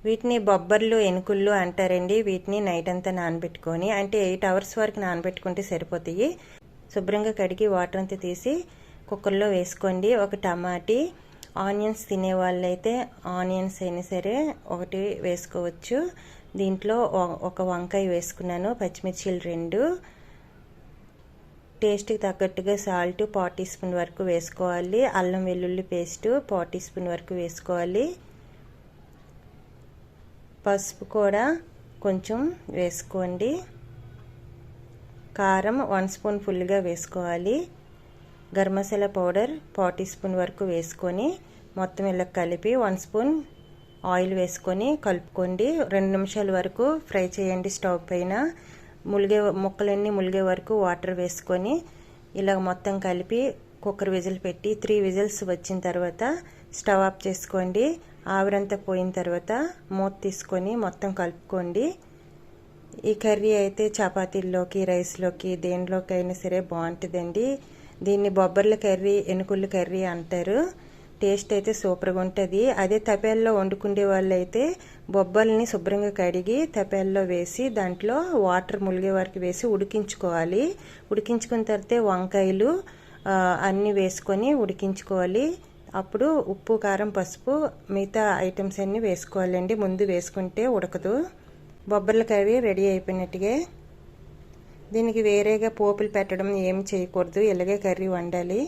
వీటిని బొబ్బర్లు ఎనుకుళ్ళు అంటారండి. వీటిని నైట్ అంతా నానబెట్టుకొని, అంటే 8 అవర్స్ వరకు నానబెట్టుకుంటే సరిపోతాయి. శుభ్రంగా కడిగి వాటర్ అంతా తీసి కుక్కర్లో వేసుకోండి. ఒక టమాటీ, ఆనియన్స్ తినే వాళ్ళైతే ఆనియన్స్ అయినా సరే ఒకటి వేసుకోవచ్చు. దీంట్లో ఒక వంకాయ వేసుకున్నాను, పచ్చిమిర్చీలు 2, టేస్ట్కి తగ్గట్టుగా సాల్ట్ 1/4 టీ స్పూన్ వరకు వేసుకోవాలి. అల్లం వెల్లుల్లి పేస్ట్ 1/4 టీ స్పూన్ వరకు వేసుకోవాలి. పసుపు కూడా కొంచెం వేసుకోండి. కారం 1 స్పూన్ ఫుల్గా వేసుకోవాలి. Garam masala powder 1/4 tea spoon వరకు వేసుకొని మొత్తం ఇలా కలిపి 1 స్పూన్ ఆయిల్ వేసుకొని కలుపుకోండి. 2 నిమిషాల వరకు ఫ్రై చేయండి స్టవ్ పైన. ముక్కలన్నీ ములిగే వరకు వాటర్ వేసుకొని ఇలా మొత్తం కలిపి కుక్కర్ విజిల్ పెట్టి 3 విజిల్స్ వచ్చిన తర్వాత స్టవ్ ఆఫ్ చేసుకోండి. ఆవిరంతా పోయిన తర్వాత మూత తీసుకొని మొత్తం కలుపుకోండి. ఈ కర్రీ అయితే చపాతీల్లోకి, రైస్లోకి, దేనిలోకైనా సరే బాగుంటుందండి. దీన్ని బొబ్బర్ల కర్రీ, ఎనుకుళ్ళు కర్రీ అంటారు. టేస్ట్ అయితే సూపర్గా ఉంటుంది. అదే తపేల్లో వండుకునే వాళ్ళు అయితే బొబ్బల్ని శుభ్రంగా కడిగి తపేల్లో వేసి దాంట్లో వాటర్ ములిగే వరకు వేసి ఉడికించుకోవాలి. ఉడికించుకున్న తర్వాత వంకాయలు అన్నీ వేసుకొని ఉడికించుకోవాలి. అప్పుడు ఉప్పు, కారం, పసుపు మిగతా ఐటమ్స్ అన్నీ వేసుకోవాలండి. ముందు వేసుకుంటే ఉడకదు. బొబ్బర్ల కర్రీ రెడీ అయిపోయినట్టుగా. దీనికి వేరేగా పోపులు పెట్టడం ఏమి చేయకూడదు, ఇలాగే కర్రీ వండాలి.